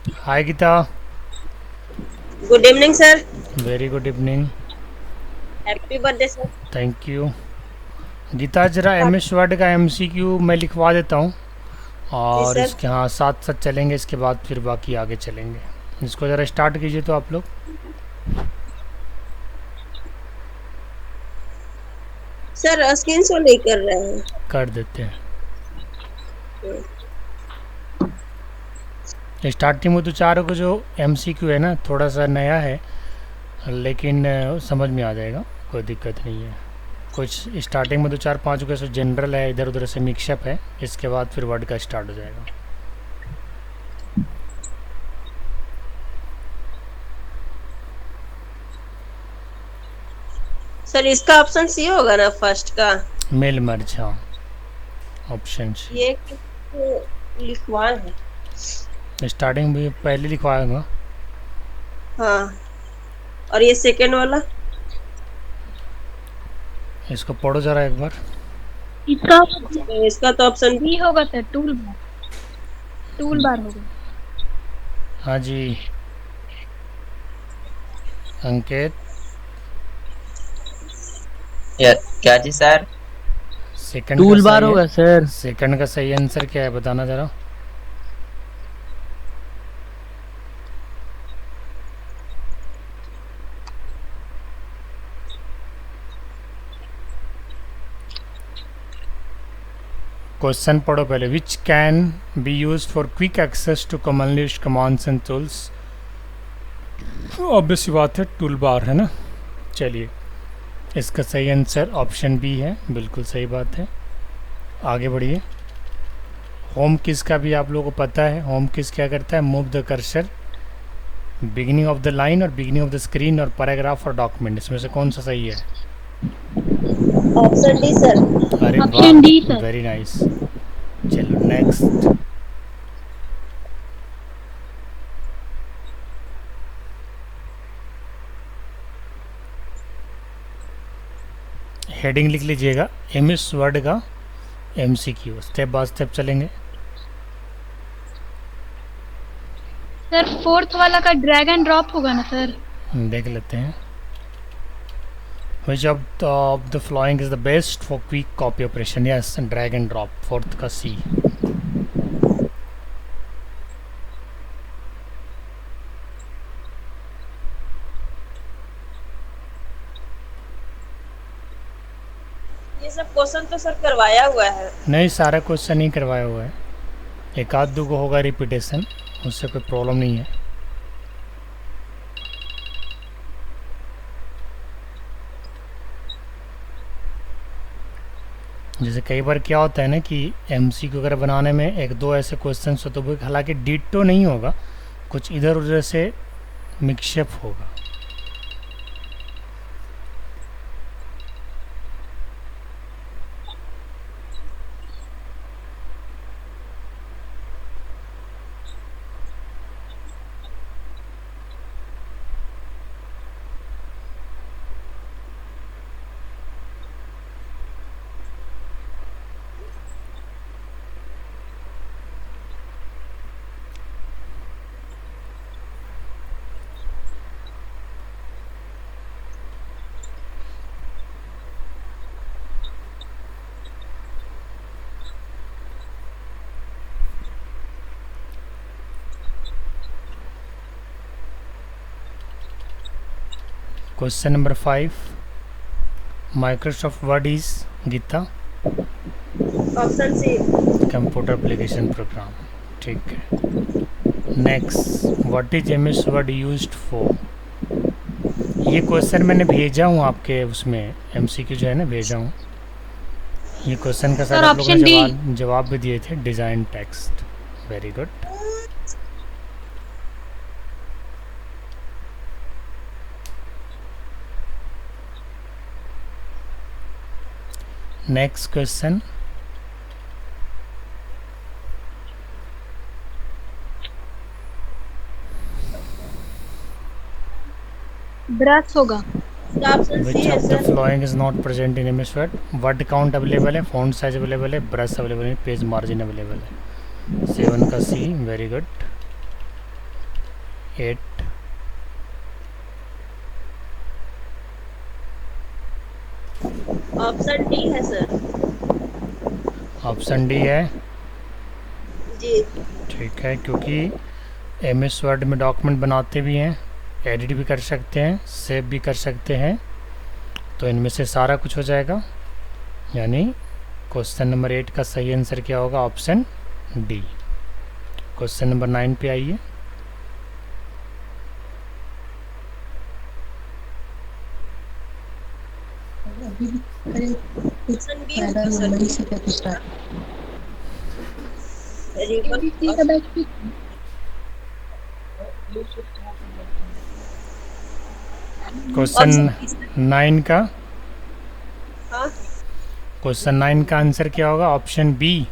Hi Gita, Good evening, sir. very good evening. Happy birthday, sir. Thank you. Gita जरा M S word का MCQ मैं लिखवा देता हूँ जी और सर। इसके हाँ साथ साथ चलेंगे, इसके बाद फिर बाकी आगे चलेंगे। इसको ज़रा स्टार्ट कीजिए तो आप लोग। सर स्क्रीन शो नहीं कर रहे हैं। कर देते हैं। स्टार्टिंग में तो चारों को जो एमसीक्यू है ना थोड़ा सा नया है, लेकिन समझ में आ जाएगा, कोई दिक्कत नहीं है। कुछ स्टार्टिंग में तो चार पाँच को ऐसे जनरल है, इधर उधर से मिक्सअप है, इसके बाद फिर वर्ड का स्टार्ट हो जाएगा। सर इसका ऑप्शन सी होगा ना फर्स्ट का। मेल मर्ज, हाँ, ऑप्शन ये लिखवा है। स्टार्टिंग भी पहले लिखवाएगा। हाँ, और ये सेकेंड वाला। इसको पढ़ो ज़रा एक बार। इसका इसका तो ऑप्शन बी होगा sir, tool bar. Tool bar होगा। हाँ जी, अंकित। या क्या जी सर? सेकंड का टूल बार सही है। होगा सर। सेकंड का सही आंसर क्या है बताना ज़रा। क्वेश्चन पढ़ो पहले। Which can be use for quick access to commonly used commands and tools. Obvious सी बात है, टूल बार है ना। चलिए, इसका सही आंसर ऑप्शन बी है, बिल्कुल सही बात है। आगे बढ़िए। होम किस का भी आप लोगों को पता है। होम किस क्या करता है? Move the cursor beginning of the line और बिगिनिंग ऑफ द स्क्रीन और पैराग्राफ और डॉक्यूमेंट, इसमें से कौन सा सही है? Option D sir. अरे ऑप्शन डी वाह, सर। Very nice. चलो नेक्स्ट। हेडिंग लिख लीजिएगा, एम एस वर्ड का एमसीक्यू। स्टेप बाय स्टेप चलेंगे। सर फोर्थ वाला का ड्रैग एंड ड्रॉप होगा ना सर? देख लेते हैं। Which of the following is the best for quick copy operation? Yes, drag and drop, fourth का सी। ये सब क्वेश्चन तो सर करवाया हुआ है। नहीं, सारा क्वेश्चन नहीं करवाया हुआ है, एक आध दो को होगा रिपीटेशन, उससे कोई प्रॉब्लम नहीं है। जैसे कई बार क्या होता है ना कि एमसीक्यू वगैरह बनाने में एक दो ऐसे क्वेश्चन होते हैं, हालांकि डिट्टो नहीं होगा, कुछ इधर उधर से मिक्सअप होगा। Question number 5, Microsoft Word is, Gita, option C. Computer application program. ठीक है। Next, what is M S word used for? ये क्वेश्चन मैंने भेजा हूँ आपके उसमें, एमसीक्यू जो है ना भेजा हूँ। ये क्वेश्चन का सर शायद आप लोगों ने ऑप्शन डी। जवाब भी दिए थे। Design text, very good. Next question, brush होगा। ऑप्शन सी विच है of the sir. Following is not present in MS word? Word count available है, फॉन्ट साइज अवेलेबल है, ब्रश अवेलेबल है, पेज मार्जिन अवेलेबल है। 7 का सी, वेरी गुड। 8। ऑप्शन डी है sir. Option D है। जी। ठीक है, क्योंकि MS वर्ड में डॉक्यूमेंट बनाते भी हैं, एडिट भी कर सकते हैं, सेव भी कर सकते हैं, तो इनमें से सारा कुछ हो जाएगा। यानी क्वेश्चन नंबर 8 का सही आंसर क्या होगा? Option D. क्वेश्चन नंबर 9 पे आइए। ऑप्शन बी होगा सर। रिबन ABC का बैच भी क्वेश्चन ऑप्शन बी सर। 9 का हाँ क्वेश्चन 9 का आंसर क्या होगा? ऑप्शन बी,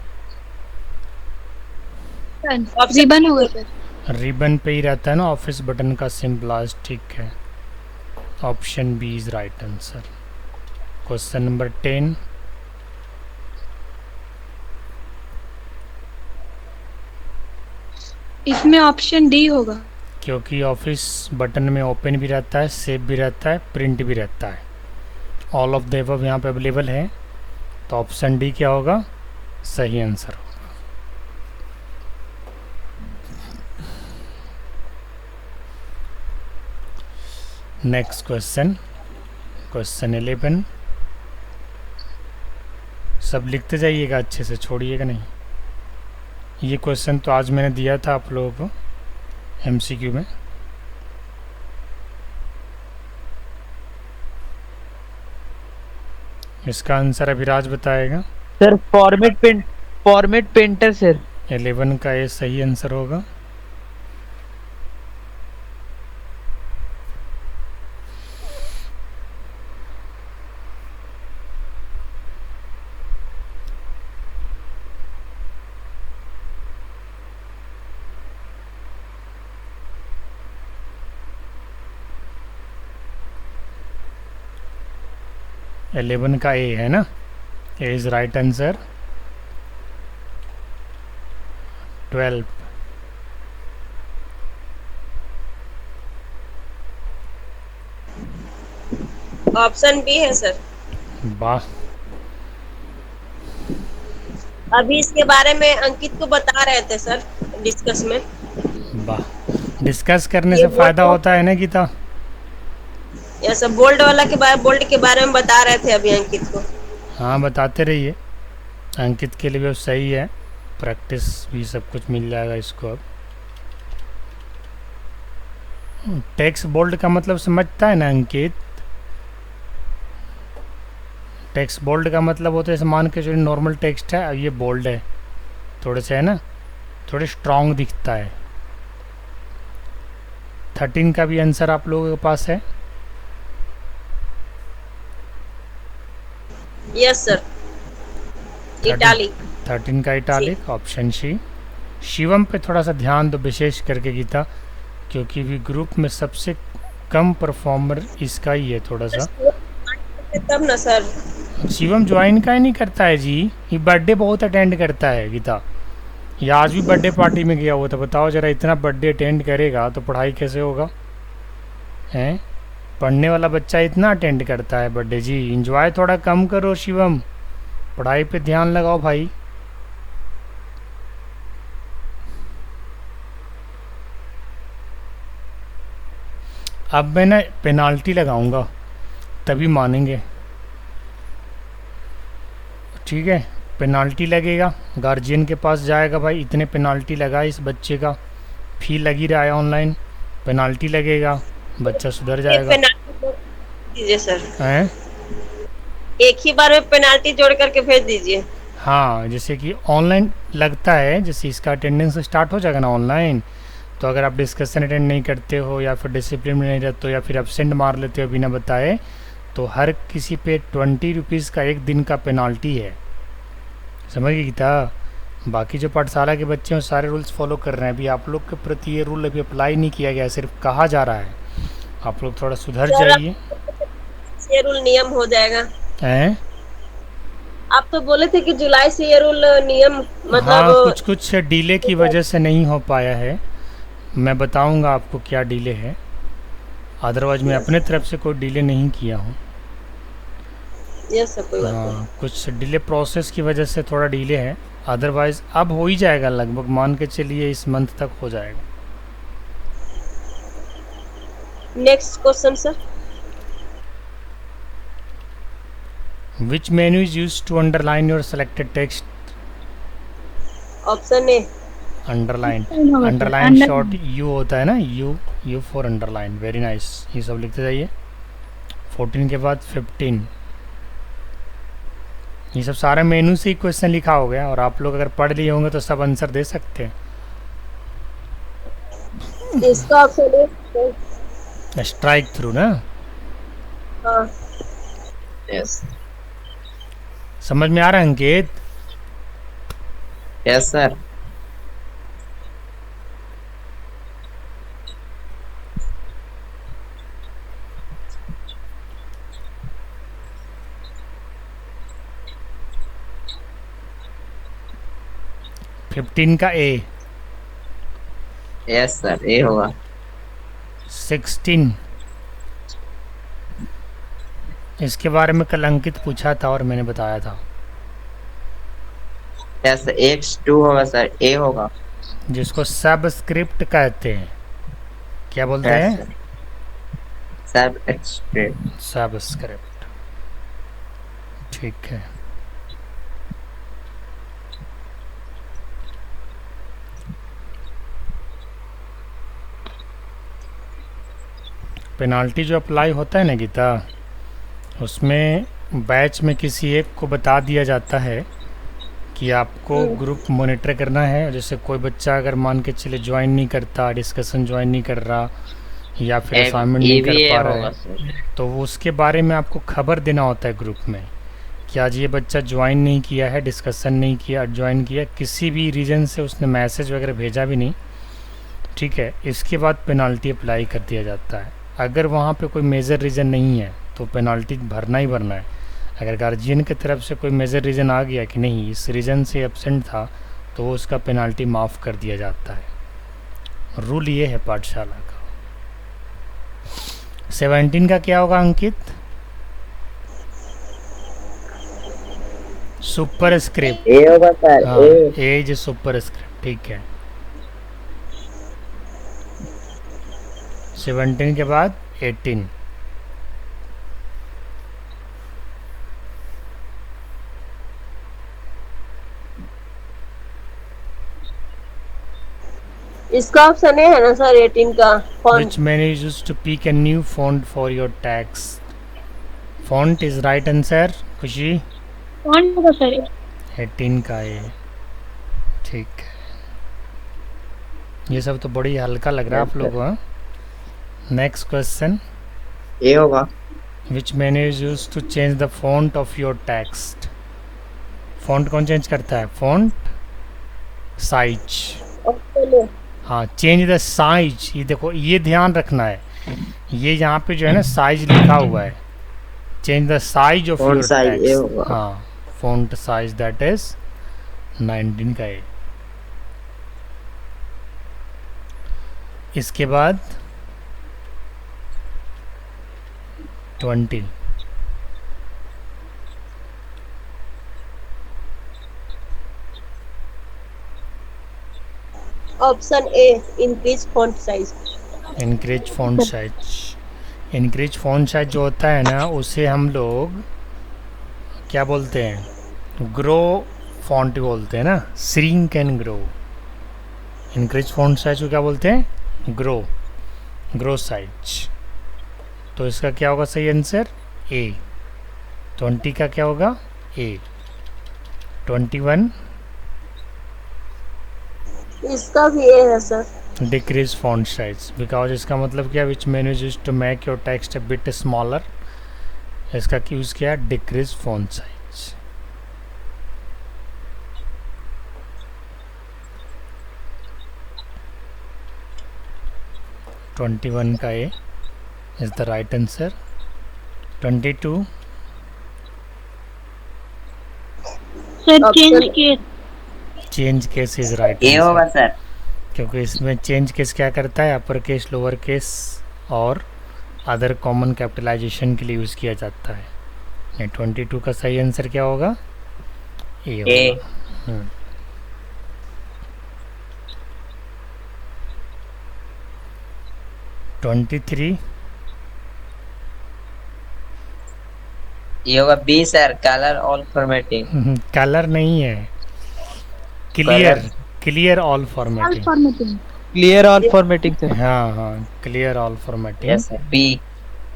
ऑप्शन रिबन होगा सर। रिबन पे ही रहता है ना ऑफिस बटन का सिंबलाज। ठीक है, option B is right answer. Question number 10। इसमें ऑप्शन डी होगा। क्योंकि ऑफिस बटन में ओपन भी रहता है, सेव भी रहता है, प्रिंट भी रहता है, ऑल ऑफ द अबव यहाँ पे अवेलेबल है, तो ऑप्शन डी क्या होगा? सही आंसर होगा। Next question, question 11। सब लिखते जाइएगा अच्छे से, छोड़िएगा नहीं। ये क्वेश्चन तो आज मैंने दिया था आप लोगों को MCQ में। इसका आंसर अभिराज बताएगा। Sir format painter sir. 11 का ये सही आंसर होगा। एलेवन का ए है ना? A is right answer. 12। Option B है सर। वाह, अभी इसके बारे में अंकित को बता रहे थे सर डिस्कस में। वाह। डिस्कस करने ये से बोर्ड फ़ायदा का- होता है ना गीता? यह सब बोल्ड के बारे में बता रहे थे अभी अंकित को। हाँ, बताते रहिए। अंकित के लिए भी सही है, प्रैक्टिस भी सब कुछ मिल जाएगा इसको। अब टेक्स्ट बोल्ड का मतलब समझता है ना अंकित? टेक्स्ट बोल्ड का मतलब होता है, जैसे मान के जो नॉर्मल टेक्स्ट है, अब ये बोल्ड है, थोड़े से है ना, थोड़े स्ट्रॉन्ग दिखता है। 13 का भी आंसर आप लोगों के पास है। Yes sir. इटालिक। 13 का इटालिक, ऑप्शन सी। शिवम पे थोड़ा सा ध्यान दो विशेष करके गीता, क्योंकि भी ग्रुप में सबसे कम परफॉर्मर इसका ही है थोड़ा सा। तब ना सर। शिवम ज्वाइन का ही नहीं करता है जी, ये बर्थडे बहुत अटेंड करता है गीता। ये आज भी बर्थडे पार्टी में गया हुआ था। बताओ जरा, इतना बर्थडे अटेंड करेगा तो पढ़ाई कैसे होगा? हैं? पढ़ने वाला बच्चा इतना अटेंड करता है बर्थडे जी। इंजॉय थोड़ा कम करो शिवम, पढ़ाई पे ध्यान लगाओ भाई। अब मैं ना पेनाल्टी लगाऊंगा तभी मानेंगे, ठीक है? पेनाल्टी लगेगा, गार्जियन के पास जाएगा, भाई इतने पेनाल्टी लगा इस बच्चे का, फी लगी रहा है ऑनलाइन, पेनाल्टी लगेगा, बच्चा सुधर एक जाएगा। पेनाल्टी दीजिए सर। हैं? एक ही बार में पेनाल्टी जोड़ करके भेज दीजिए। हाँ, जैसे कि ऑनलाइन लगता है, जैसे इसका अटेंडेंस स्टार्ट हो जाएगा ना ऑनलाइन, तो अगर आप डिस्कशन अटेंड नहीं करते हो या फिर डिसिप्लिन में नहीं रहते हो या फिर एब्सेंट मार लेते हो बिना बताए, तो हर किसी पे 20 रुपीज़ का एक दिन का पेनाल्टी है। समझ गए गीता? बाकी जो पाठशाला के बच्चे हैं वो सारे रूल्स फॉलो कर रहे हैं। अभी आप लोग के प्रति ये रूल अभी अप्लाई नहीं किया गया, सिर्फ कहा जा रहा है। आप लोग थोड़ा सुधर जाइए। ये रूल नियम हो जाएगा। हैं? आप तो बोले थे कि जुलाई से ये रूल नियम हाँ, मतलब कुछ कुछ डिले की वजह से नहीं हो पाया है, मैं बताऊंगा आपको क्या डिले है, अदरवाइज मैं अपने तरफ से कोई डिले नहीं किया हूँ। यस सर, कोई बात नहीं। हाँ, कुछ डिले प्रोसेस की वजह से थोड़ा डिले है, अदरवाइज अब हो ही जाएगा, लगभग मान के चलिए इस मंथ तक हो जाएगा। Next question sir. Which menu is use to underline your selected text? Option A. Underline, होगा sir, underline underline। Short U होता है ना, U for underline. Very nice, ये सब लिखते जाइए। 14 के बाद 15, ये सब सारा मेनू से ही क्वेश्चन लिखा हो गया, और आप लोग अगर पढ़ लिए होंगे तो सब आंसर दे सकते हैं। इसका ऑप्शन ए। स्ट्राइक थ्रू ना, हाँ यस समझ में आ रहा है अंकित? Yes sir. फिफ्टीन का ए। यस सर, ये होगा। 16, इसके बारे में कल अंकित पूछा था और मैंने बताया था, यस X2 होगा सर, ए होगा। जिसको सबस्क्रिप्ट कहते हैं। क्या बोलते हैं? सब एक्सट्रेट। सबस्क्रिप्ट, ठीक है। पेनाल्टी जो अप्लाई होता है ना गीता, उसमें बैच में किसी एक को बता दिया जाता है कि आपको ग्रुप मॉनिटर करना है। जैसे कोई बच्चा अगर मान के चले ज्वाइन नहीं करता, डिस्कशन ज्वाइन नहीं कर रहा, या फिर असाइनमेंट नहीं कर पा रहा है, तो वो उसके बारे में आपको खबर देना होता है ग्रुप में कि आज ये बच्चा ज्वाइन नहीं किया है, डिस्कशन नहीं किया, ज्वाइन किया, किसी भी रीज़न से उसने मैसेज वगैरह भेजा भी नहीं, ठीक है। इसके बाद पेनाल्टी अप्लाई कर दिया जाता है। अगर वहाँ पे कोई मेजर रीज़न नहीं है तो पेनाल्टी भरना ही भरना है। अगर गार्जियन की तरफ से कोई मेजर रीज़न आ गया कि नहीं इस रीज़न से एब्सेंट था, तो उसका पेनाल्टी माफ़ कर दिया जाता है। रूल ये है पाठशाला का। 17 का क्या होगा अंकित? Super script. ए होगा सर, हाँ, ए। एज सुपर स्क्रिप्ट, ठीक है। 17 के बाद 18। इसका ऑप्शन ए है ना सर, 18 का font. Which menu is used to pick a new font for your text? Font is right answer, खुशी। कौन होगा सर? 18 का है, ठीक है। ये सब तो बड़ी हल्का लग रहा है आप लोगों को। Next question. ए होगा। Which menu is used to change the font of your text? Font कौन चेंज करता है? Font size. Option A. हाँ, चेंज द साइज। ये देखो, ये ध्यान रखना है, ये यहाँ पे जो है ना साइज लिखा हुआ है। Change the size of your text. हाँ, फॉन्ट साइज दैट इज 19 का है। इसके बाद 20। Option A, increase font size. Increase font size. Increase font size जो होता है ना, उसे हम लोग क्या बोलते हैं? ग्रो फॉन्ट बोलते हैं ना, shrink and grow. Increase font size को क्या बोलते हैं? Grow size. तो इसका क्या होगा सही आंसर? ए। 20 का क्या होगा? ए। 21 इसका भी ए है sir. Decrease font size, because इसका मतलब क्या? Which menu is used to make your text a bit smaller. इसका यूज़ किया डिक्रीज फॉन्ट साइज। (21) का A is the right answer. 22 sir Option- change case. change case is right A answer. होगा sir. क्योंकि इसमें change case क्या करता है, upper case, lower case और अदर कॉमन कैपिटलाइजेशन के लिए यूज़ किया जाता है। ये 22 का सही आंसर क्या होगा? ए ए। होगा। 23 ये होगा B sir, colour all formatting. Colour नहीं है, clear, clear all formatting. Formatting. Clear all formatting sir. हाँ हाँ, clear all formatting, yes sir, B.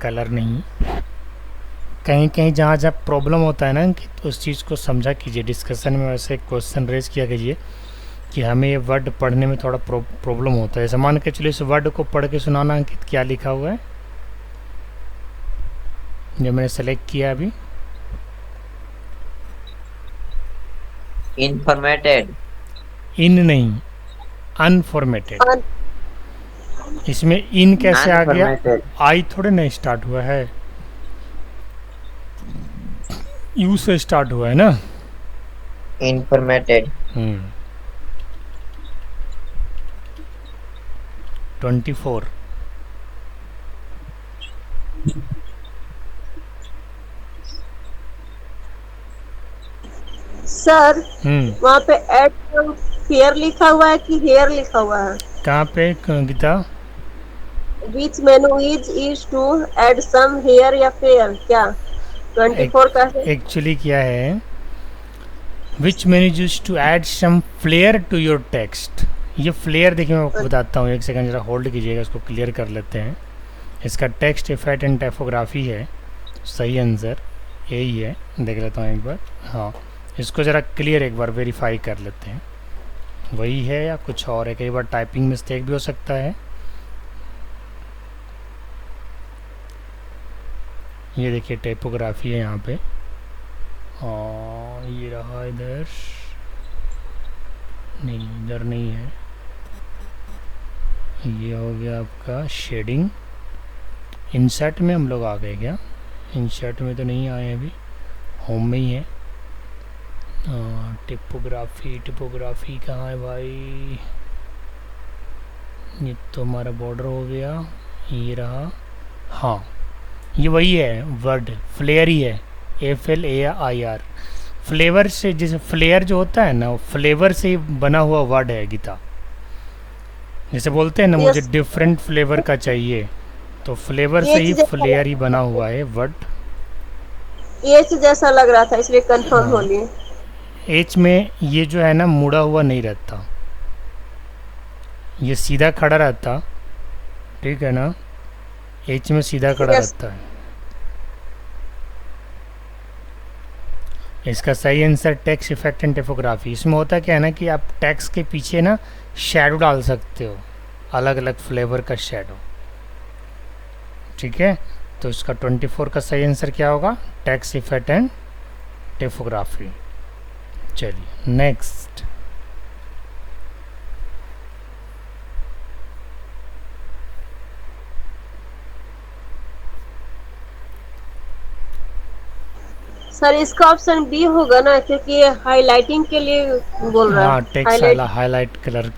Colour नहीं। कहीं कहीं जहाँ जहाँ प्रॉब्लम होता है ना कि तो उस चीज़ को समझा कीजिए, डिस्कशन में वैसे क्वेश्चन रेज किया कीजिए कि हमें ये वर्ड पढ़ने में थोड़ा प्रॉब्लम होता है। ऐसा मान के चलिए इस वर्ड को पढ़ के सुनाना अंकित, क्या लिखा हुआ है जो मैंने सेलेक्ट किया अभी? इनफॉर्मेटेड। इन नहीं, अनफॉर्मेटेड। इसमें इन कैसे आ गया? Unformatted। आई थोड़े नहीं स्टार्ट हुआ है, यू से स्टार्ट हुआ है ना। इनफॉर्मेटेड। 24 सर हम्म, वहाँ पे एड फेयर लिखा हुआ है कि हेयर लिखा हुआ है? कहाँ पे Gita? Which menu is to add some hair या फेयर, क्या 24 का है? एक्चुअली क्या है, which menu use to add some flair to your text. ये फ्लेयर देखिए मैं आपको बताता हूँ, एक सेकंड जरा होल्ड कीजिएगा, इसको क्लियर कर लेते हैं। इसका टेक्स्ट इफेक्ट एंड टाइपोग्राफी है, सही आंसर यही है। देख लेता हूँ एक बार, हाँ इसको ज़रा क्लियर एक बार वेरीफाई कर लेते हैं, वही है या कुछ और है। कई बार टाइपिंग मिस्टेक भी हो सकता है। ये देखिए टाइपोग्राफी है यहाँ पे, और ये रहा इधर, नहीं इधर नहीं है। ये हो गया आपका शेडिंग। इंसर्ट में हम लोग आ गए क्या? इंसर्ट में तो नहीं आए अभी, होम में ही है। टिपोग्राफी, टिपोग्राफी कहाँ है भाई? ये तो हमारा बॉर्डर हो गया, ये रहा। हाँ ये वही है वर्ड, फ्लेयर ही है, FLAIR। फ्लेवर से, जैसे फ्लेयर जो होता है ना, फ्लेवर से बना हुआ वर्ड है गीता। जैसे बोलते हैं ना मुझे डिफरेंट फ्लेवर का चाहिए, तो फ्लेवर से ही फ्लेयर ही बना हुआ है वर्ड। एच जैसा लग रहा था इसलिए कंफर्म हो लिए। एच में ये जो है ना मुड़ा हुआ नहीं रहता, ये सीधा खड़ा रहता, ठीक है ना। एच में सीधा खड़ा रहता है। इसका सही answer text effect and typography. इसमें होता क्या है ना कि आप टेक्स्ट के पीछे ना शैडो डाल सकते हो, अलग अलग फ्लेवर का शैडो, ठीक है। तो इसका 24 का सही आंसर क्या होगा? Text effect and typography. चलिए नेक्स्ट। सर इसका ऑप्शन बी होगा ना, क्योंकि ये हाईलाइटिंग के लिए बोल रहा हाँ है। टेक्स्ट हाईलाइट कलर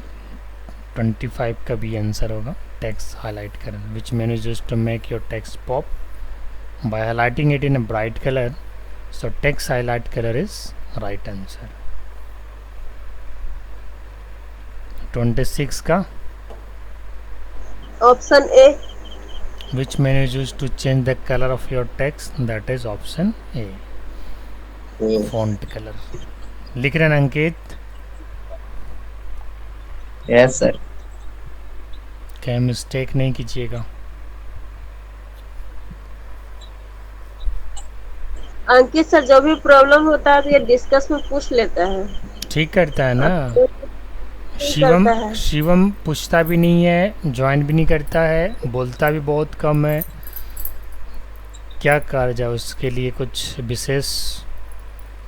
25 का भी आंसर होगा। Text highlight colour which menu used to make your text pop by highlighting it in a bright colour, so text highlight colour is right answer. 26 का option A. which menu is used to change the color of your text, that is option A, font color। लिख रहे हैं ना Ankit? Yes sir. कहीं mistake नहीं कीजिएगा। अंकित sir जो भी प्रॉब्लम होता है तो ये डिस्कस में पूछ लेता है। ठीक करता है ना। करता है। शिवम पूछता भी नहीं है, ज्वाइन भी नहीं करता है, बोलता भी बहुत कम है। क्या कहा जाए उसके लिए, कुछ विशेष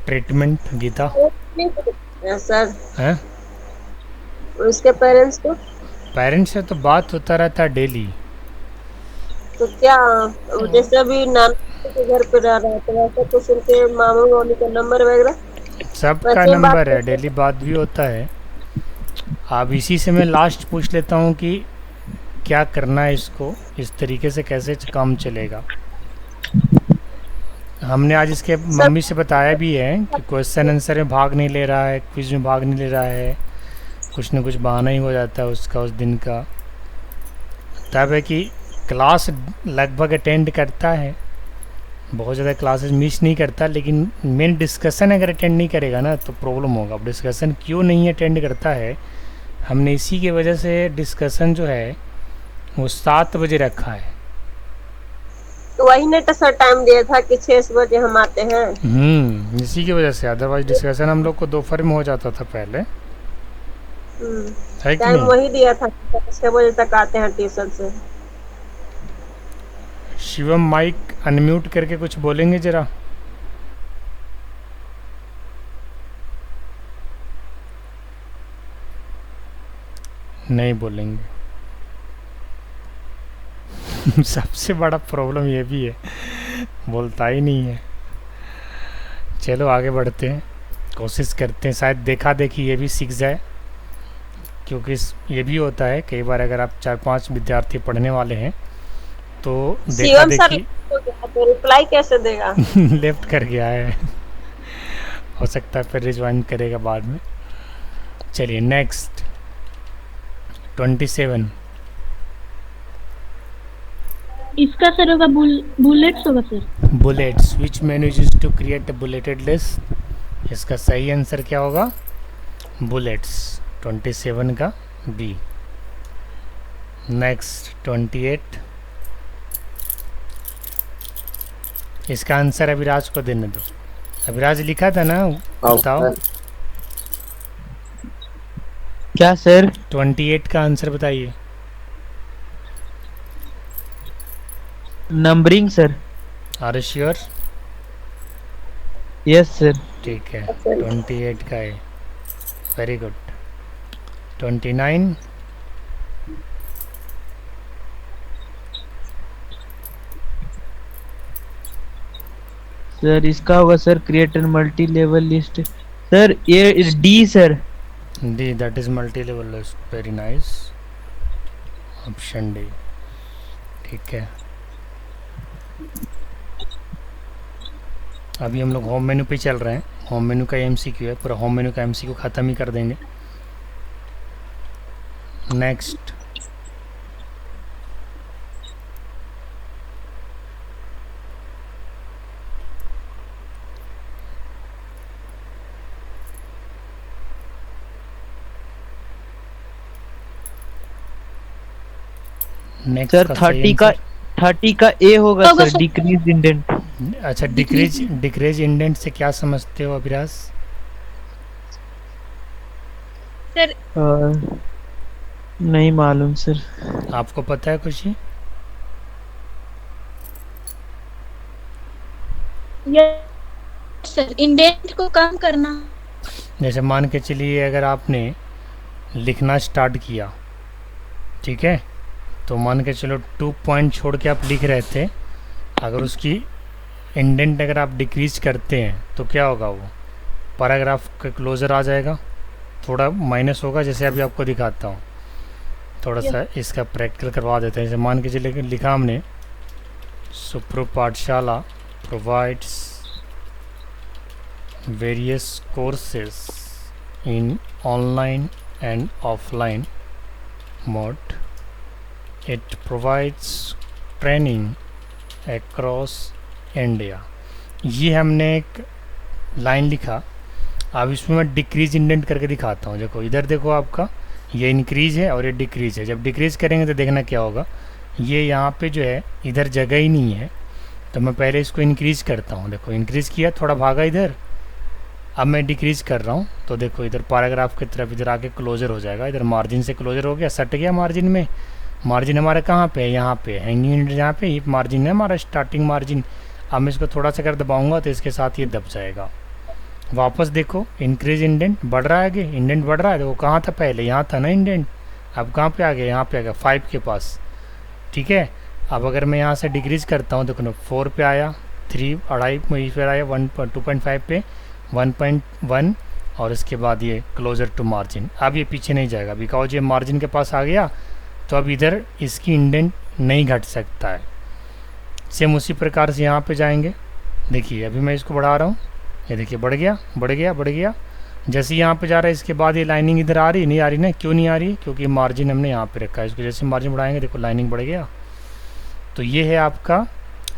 ट्रीटमेंट गीता सर हैं? उसके पेरेंट्स को पेरेंट्स से तो बात होता रहता है डेली। तो क्या, जैसे अभी नाना के घर पे रह रहा है तो वैसे कुछ उनके मामा मम्मी का नंबर वगैरह सबका वैसे बात नंबर है, करते डेली बात भी होता है। अब इसी से मैं लास्ट पूछ लेता हूँ कि क्या करना है इसको, इस तरीके से कैसे काम चलेगा। हमने आज इसके सर मम्मी से बताया भी है कि क्वेश्चन आंसर में भाग नहीं ले रहा है, क्विज में भाग नहीं ले रहा है, कुछ न कुछ बहाना ही हो जाता है उसका उस दिन का। तब है कि क्लास लगभग अटेंड करता है, बहुत ज़्यादा क्लासेस मिस नहीं करता, लेकिन मेन डिस्कशन अगर अटेंड नहीं करेगा ना तो प्रॉब्लम होगा। अब डिस्कशन क्यों नहीं अटेंड करता है, हमने इसी की वजह से डिस्कशन जो है वो 7 बजे रखा है। तो वही ने तो सर टाइम दिया था कि 6 बजे हम आते हैं। इसी की वजह से, अदरवाइज डिस्कशन हम लोग को दोपहर में हो जाता था पहले, है कि टाइम नहीं। वही दिया था कि 6 बजे तक आते हैं ट्यूशन से। शिवम माइक अनम्यूट करके कुछ बोलेंगे जरा। नहीं बोलेंगे। सबसे बड़ा प्रॉब्लम ये भी है, बोलता ही नहीं है। चलो आगे बढ़ते हैं, कोशिश करते हैं शायद देखा देखी ये भी सीख जाए, क्योंकि ये भी होता है कई बार अगर आप 4-5 विद्यार्थी पढ़ने वाले हैं तो देखा शिवम सर देखी हो गया तो रिप्लाई कैसे देगा? लेफ्ट कर गया है। हो सकता है फिर रिज्वाइन करेगा बाद में। चलिए नेक्स्ट 27। इसका सर होगा बुलेट्स होगा sir. Bullets, which menu is used to create a bulleted list. इसका सही आंसर क्या होगा? बुलेट्स, 27 का बी। नेक्स्ट 28। इसका आंसर अभिराज को देने दो। अभिराज लिखा था ना, बताओ। क्या सर? 28 का आंसर बताइए। Numbering sir. Are you sure? Yes sir. ठीक है, 28 का है। Very good. 29। सर इसका होगा sir create an multi level list. Sir ये D sir. D, that is multi level list. Very nice, option D. ठीक है, अभी हम लोग होम मेनू पे चल रहे हैं। होम मेनू का एमसीक्यू है, पूरा होम मेनू का एमसीक्यू ख़त्म ही कर देंगे। नेक्स्ट नेक्स्ट सर 30 का ए होगा सर, डिक्रीज इंडेंट। अच्छा, डिक्रीज इंडेंट से क्या समझते हो अभिराज? सर नहीं मालूम सर। आपको पता है खुशी? सर इंडेंट को कम करना। जैसे मान के चलिए अगर आपने लिखना स्टार्ट किया, ठीक है, तो मान के चलो 2 पॉइंट छोड़ के आप लिख रहे थे, अगर उसकी इंडेंट अगर आप डिक्रीज करते हैं तो क्या होगा? वो पैराग्राफ का क्लोजर आ जाएगा, थोड़ा माइनस होगा। जैसे अभी आपको दिखाता हूँ, थोड़ा सा इसका प्रैक्टिकल करवा देते हैं। जैसे मान के चलिए लिखा हमने, सुप्रो पाठशाला provides various courses in online and offline mode. It provides training across India। ये हमने एक लाइन लिखा। अब इसमें मैं डिक्रीज इंडेंट करके दिखाता हूँ। देखो इधर देखो, आपका ये इंक्रीज है और ये डिक्रीज है। जब डिक्रीज करेंगे तो देखना क्या होगा, ये यहाँ पे जो है इधर जगह ही नहीं है, तो मैं पहले इसको इंक्रीज करता हूँ। देखो इंक्रीज किया, थोड़ा भागा इधर, अब मैं डिक्रीज कर रहा हूँ तो देखो इधर पैराग्राफ की तरफ इधर आके क्लोजर हो जाएगा। इधर मार्जिन से क्लोजर हो गया, सट गया मार्जिन में। मार्जिन हमारा कहाँ पे है? यहाँ पे हैंगिंग इंडेंट, यहाँ पे ये मार्जिन है हमारा, स्टार्टिंग मार्जिन। अब मैं इसको थोड़ा सा कर दबाऊंगा तो इसके साथ ये दब जाएगा। वापस देखो, इंक्रीज इंडेंट बढ़ रहा है, आगे इंडेंट बढ़ रहा है। देखो कहाँ था पहले? यहाँ था ना इंडेंट, अब कहाँ पे आ गया? यहाँ पे आ गया 5 के पास। ठीक है, अब अगर मैं यहाँ से डिक्रीज करता हूँ, देखो ना 4 पे आया, 3 2.5 वहीं पर आया, 2.5 पे 1.1, और इसके बाद ये क्लोजर टू मार्जिन। अब ये पीछे नहीं जाएगा बिकॉज ये मार्जिन के पास आ गया, तो अब इधर इसकी इंडेंट नहीं घट सकता है। सेम उसी प्रकार से यहाँ पे जाएंगे। देखिए अभी मैं इसको बढ़ा रहा हूँ, ये देखिए बढ़ गया बढ़ गया बढ़ गया। जैसे यहाँ पे जा रहा है इसके बाद ये लाइनिंग इधर आ रही नहीं आ रही ना, क्यों नहीं आ रही? क्योंकि मार्जिन हमने यहाँ पे रखा है। इसको जैसे मार्जिन बढ़ाएंगे देखो लाइनिंग बढ़ गया। तो ये है आपका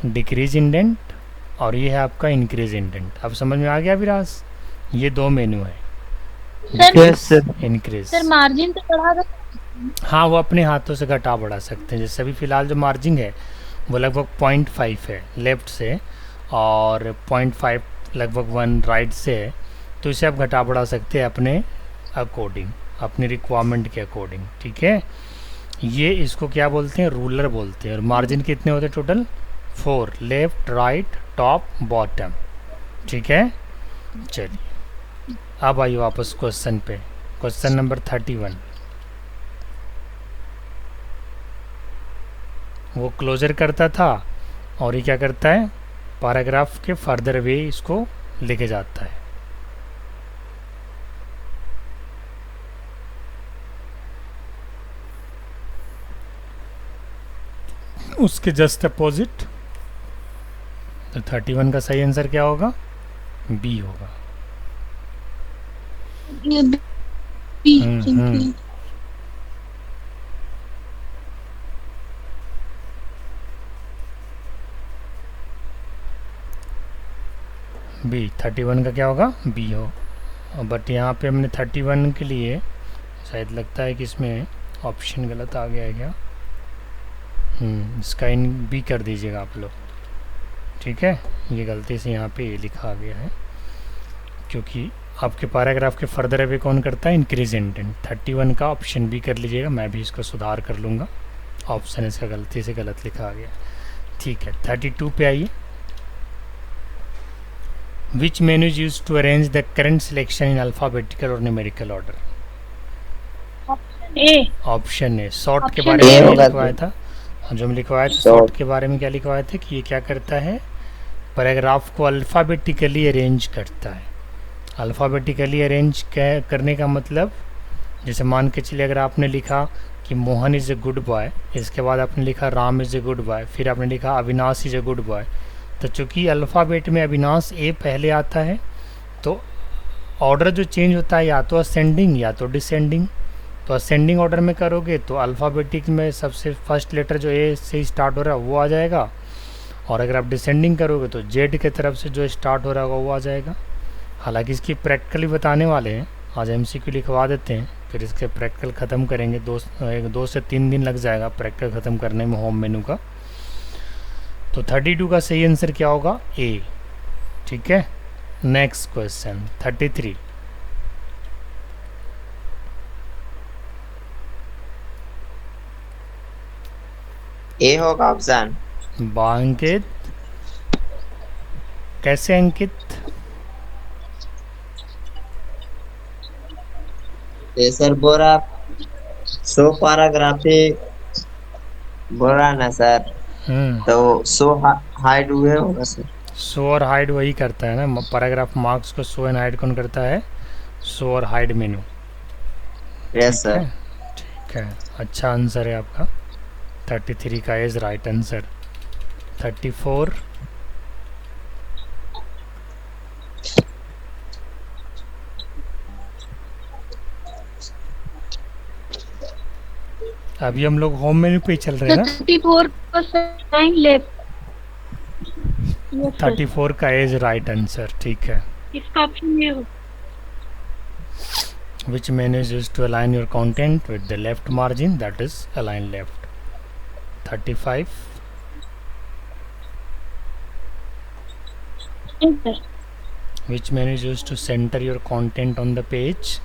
डिक्रीज इंडेंट और ये है आपका इंक्रीज इंडेंट। अब समझ में आ गया विराज? ये दो मेनू है, sir yes sir. Increase. Sir margin तो बढ़ा दो। हाँ वो अपने हाथों से घटा बढ़ा सकते हैं। जैसे अभी फ़िलहाल जो मार्जिन है वो लगभग 0.5 है लेफ़्ट से और 0.5 लगभग 1 राइट से है, तो इसे आप घटा बढ़ा सकते हैं अपने अकॉर्डिंग, अपनी रिक्वायरमेंट के अकॉर्डिंग। ठीक है, ये इसको क्या बोलते हैं? रूलर बोलते हैं। और मार्जिन कितने होते हैं total? 4, left right top bottom. ठीक है, चलिए अब आइए वापस क्वेश्चन पे। Question number 31। वो क्लोजर करता था और ये क्या करता है? पैराग्राफ के फर्दर वे इसको लेके जाता है। उसके जस्ट अपोजिट। तो 31 का सही आंसर क्या होगा? बी होगा। ये बी हम्म। बी 31 का क्या होगा? बी हो। बट यहाँ पे हमने 31 के लिए शायद लगता है कि इसमें ऑप्शन गलत आ गया है क्या? इसका इन बी कर दीजिएगा आप लोग। ठीक है, ये गलती से यहाँ पे ये लिखा गया है क्योंकि आपके पैराग्राफ के फर्दर अवे कौन करता है? Increase indent. 31 का ऑप्शन बी कर लीजिएगा, मैं भी इसको सुधार कर लूँगा। ऑप्शन इसका गलती से गलत लिखा गया। ठीक है, 32 पे आइए। Which menu is used to arrange the current selection in alphabetical or numerical order? A option है सॉर्ट के Option बारे में A क्या होगा लिखवाया था? जो हम लिखवाया था Sort। सॉर्ट के बारे में क्या लिखवाया था कि ये क्या करता है? पैराग्राफ को अल्फ़ाबेटिकली अरेंज करता है। अल्फ़ाबेटिकली अरेंज करने का मतलब, जैसे मान के चलिए अगर आपने लिखा कि Mohan is a good boy, इसके बाद आपने लिखा Ram is a good boy, फिर आपने लिखा Avinash is a good boy, तो चूँकि अल्फ़ाबेट में अविनाश ए पहले आता है तो ऑर्डर जो चेंज होता है या तो असेंडिंग या तो डिसेंडिंग। तो असेंडिंग ऑर्डर में करोगे तो अल्फ़ाबेटिक में सबसे फर्स्ट लेटर जो ए से स्टार्ट हो रहा है वो आ जाएगा, और अगर आप डिसेंडिंग करोगे तो जेड के तरफ से जो स्टार्ट हो रहा होगा वो आ जाएगा। हालांकि इसकी प्रैक्टिकली बताने वाले हैं, आज एमसीक्यू लिखवा देते हैं, फिर इसके प्रैक्टिकल ख़त्म करेंगे। 2 से 3 दिन लग जाएगा प्रैक्टिकल ख़त्म करने में होम मेनू का। तो 32 का सही आंसर क्या होगा? ए। ठीक है, नेक्स्ट क्वेश्चन 33। ए होगा ऑप्शन। अंकित कैसे? अंकित सर बोरा सो पैराग्राफी बोल रहा ना सर, तो सो हाइड हुए होगा सर। शो और हाइड वही करता है ना, पैराग्राफ मार्क्स को शो एंड हाइड कौन करता है? शो और हाइड मेनू। Yes sir. ठीक है, अच्छा आंसर है आपका। 33 का इज राइट आंसर। 34। अभी हम लोग होम मेन्यू पे ही चल रहे हैं ना। 34 को साइन लेफ्ट। 34 का इज राइट आंसर। ठीक है, इसका ऑप्शन ये हो। Which menu is used to align your content with the left margin? That is align left. 35. Which menu is used to center your content on the page?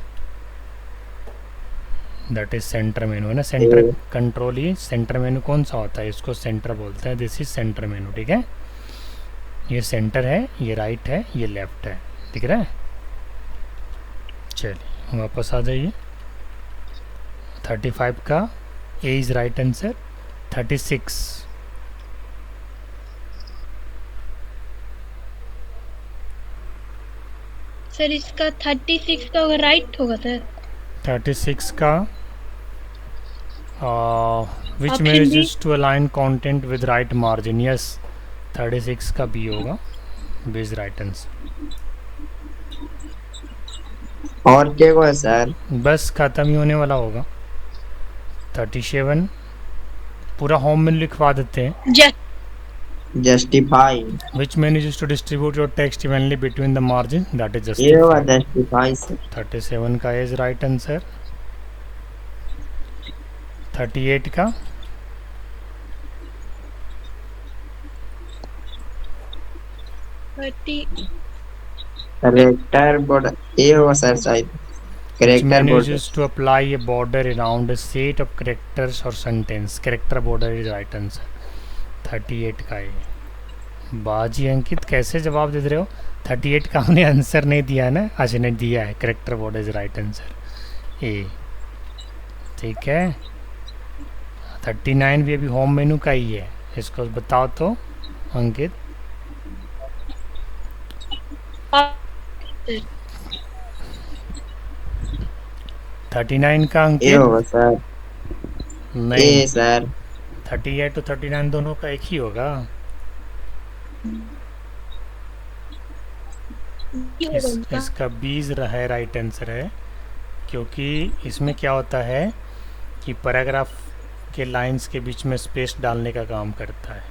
That is center menu है ना। Centre control ही centre मेनू कौन सा होता है? इसको centre बोलते हैं। This is centre मेनू। ठीक है, ये सेंटर है, ये राइट है, ये लेफ्ट है। दिख रहा है? चलिए वापस आ जाइए। 35 का A is right answer. 36। Sir इसका 36 का होगा, राइट होगा सर। 36 का विच Option manages to align content with right margin. Yes, 36 का बी होगा, बी इज राइट आंसर। और क्या हुआ सर? बस खत्म ही होने वाला होगा। 37 पूरा होम में लिखवा देते हैं। Justify. Which manages to distribute your text evenly between the margin, that is ये हुआ justified. Justify sir. 37 का is right answer। 38 का 30 करेक्टर बॉर्डर, ये हुआ सर शायद। which character border. manages to apply a border around a set of characters or sentence. Character border is right answer। 38 का ये। बाजी अंकित कैसे जवाब दे रहे हो? 38 का हमने आंसर नहीं दिया है ना। अच्छा नहीं दिया है। Character border is right answer A. ठीक है। 39 भी अभी होम मेनू का ही है। इसको बताओ तो अंकित। सर 39 का ये अंकित होगा सर। नहीं। ए सर। 38 तो 39 दोनों का एक ही होगा। इसका बीज है राइट आंसर है, क्योंकि इसमें क्या होता है कि पैराग्राफ के लाइंस के बीच में स्पेस डालने का काम करता है।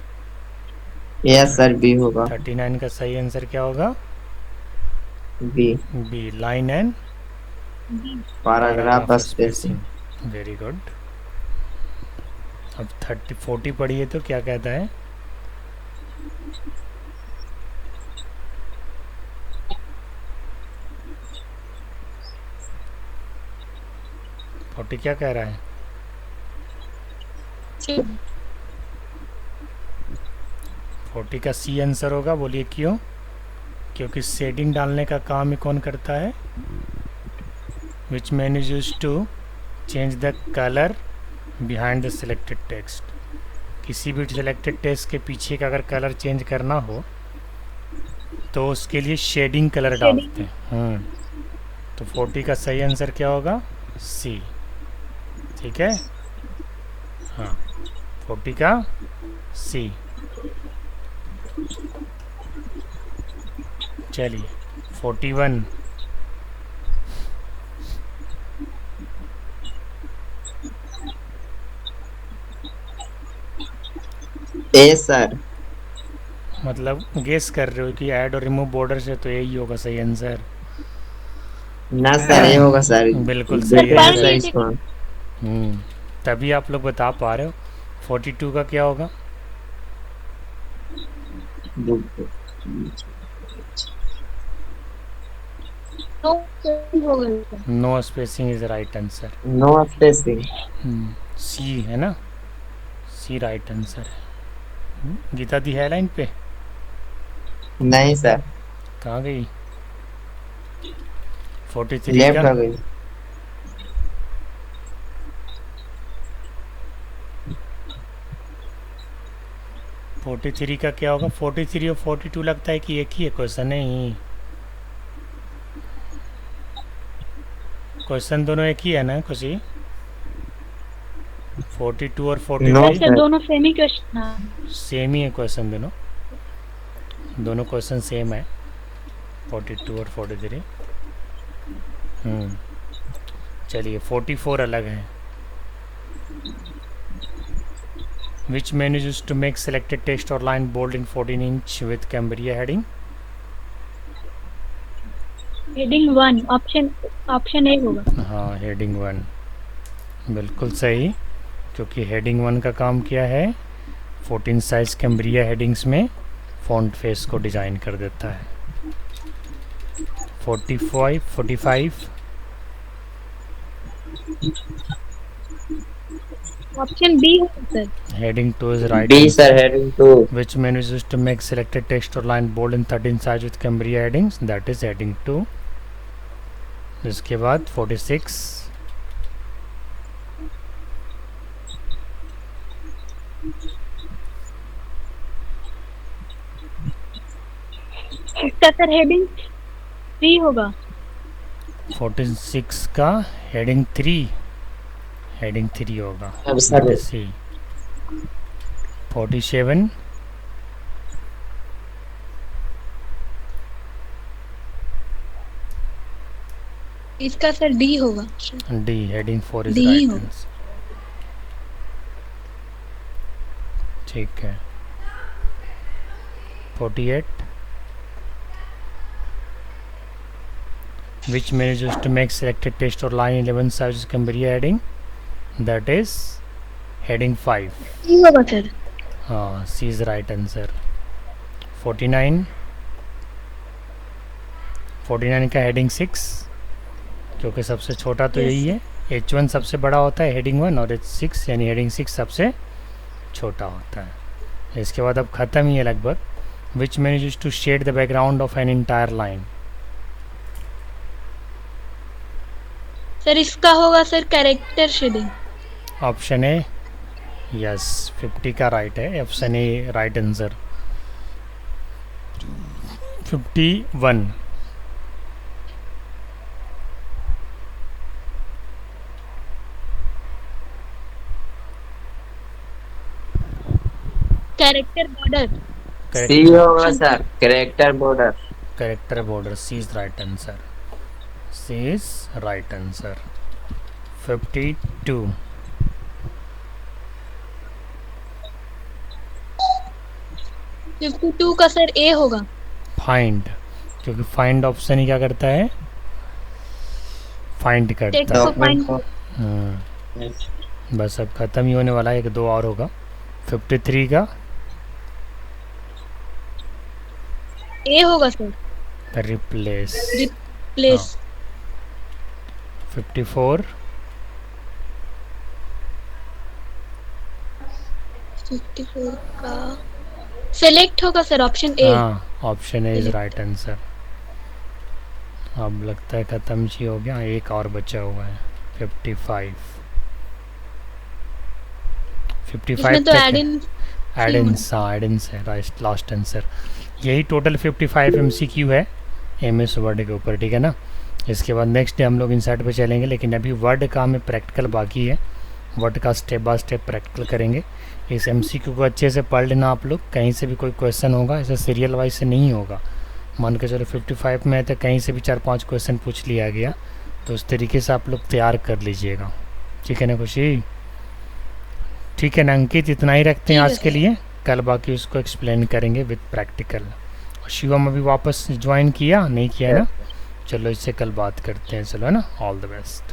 यस सर, बी होगा। 39 का सही आंसर क्या होगा? B. B, line and paragraph spacing. Very good. अब 40 पढ़िए तो क्या कहता है? फोर्टी क्या कह रहा है? 40 का सी आंसर होगा। बोलिए क्यों? क्योंकि शेडिंग डालने का काम ही कौन करता है? Which man is use to change the colour behind the selected text. किसी भी सिलेक्टेड टेक्स्ट के पीछे का अगर कलर चेंज करना हो तो उसके लिए शेडिंग कलर डालते हैं। तो 40 का सही आंसर क्या होगा? सी। ठीक है। हाँ, 40 का सी। चलिए 41। ए सर। मतलब गेस कर रहे हो कि ऐड और रिमूव बॉर्डर से, तो यही होगा सही आंसर। ना सर, ये होगा सर। बिल्कुल सही है। तभी आप लोग बता पा रहे हो। 42 का क्या होगा? No spacing is right answer. No spacing. C है ना? सी राइट आंसर है। गीता दी है लाइन पे? नहीं सर। कहाँ गई? 43 लेफ्ट का हो गई। फोर्टी थ्री का क्या होगा? 43 और 42 लगता है कि एक ही है क्वेश्चन। नहीं, क्वेश्चन दोनों एक ही है ना खुशी? 42 और 43 सर दोनों सेम ही क्वेश्चन सेम ही है क्वेश्चन। दोनों क्वेश्चन सेम है, 42 और 43। चलिए 44 अलग है। Which menu is used to make selected text or line bold in 14 inch with Cambria heading? Heading 1 option A होगा। हाँ, हेडिंग 1 बिल्कुल सही, क्योंकि हेडिंग 1 का काम क्या है? 14 साइज कैम्ब्रिया हेडिंग्स में फॉन्ट फेस को डिज़ाइन कर देता है। 45 ऑप्शन बी होगा sir. heading 2 is right B answer. Sir, heading 2। Which menu is used to make selected text or line bold in 13 size with Cambria headings? That is heading 2. इसके बाद 46 इसका sir heading 3 होगा। 46 का heading 3 होगा। अब sir सी 47 इसका sir D होगा। D heading 4 is D right होगा। आंसर। ठीक है। 48 which manages to make selected text or line 11 sizes can be heading, that is heading 5। D होगा सर। हाँ, सी इज राइट आंसर। 49 का हेडिंग 6, क्योंकि सबसे छोटा तो यही है। H1 सबसे बड़ा होता है हेडिंग 1 और H6 यानी हेडिंग 6 सबसे छोटा होता है। इसके बाद अब ख़त्म ही है लगभग। Which manages to shade the background of an entire line. Sir इसका होगा sir character shading. Option A, yes 50 का राइट है, option A right answer. 51 character border. C होगा sir, character border. Character border, C is right answer. C is right answer. 52 52 का sir ए होगा। Find, क्योंकि find option ही क्या करता है, find text करता है। को फाइंड। बस अब ख़त्म ही होने वाला है, 1-2 और होगा। 53 का ए होगा सर। रिप्लेस। रिप्लेस। 54 54 का सेलेक्ट होगा सर, ऑप्शन ए। हाँ, option A is right answer. अब लगता है ख़त्म ही हो गया, एक और बचा हुआ है। 55 इसमें तो तक एड है। इन एडेंस, हाँ एडेंस है राइट, लास्ट आंसर। यही टोटल 55 MCQ है MS वर्ड के ऊपर, ठीक है ना। इसके बाद नेक्स्ट डे हम लोग इंसर्ट पे चलेंगे, लेकिन अभी वर्ड का हमें प्रैक्टिकल बाकी है। वर्ड का स्टेप बाय स्टेप प्रैक्टिकल करेंगे। इस MCQ को अच्छे से पढ़ लेना आप लोग। कहीं से भी कोई क्वेश्चन होगा ऐसे सीरियल वाइज से नहीं होगा। मान के चलो 55 में है तो कहीं से भी 4-5 क्वेश्चन पूछ लिया गया, तो उस तरीके से आप लोग तैयार कर लीजिएगा, ठीक है ना खुशी। ठीक है ना अंकित, इतना ही रखते हैं आज के लिए। कल बाकी उसको एक्सप्लेन करेंगे विद प्रैक्टिकल। और शिवम अभी वापस ज्वाइन किया नहीं किया ना, चलो इससे कल बात करते हैं, चलो है ना। All the best.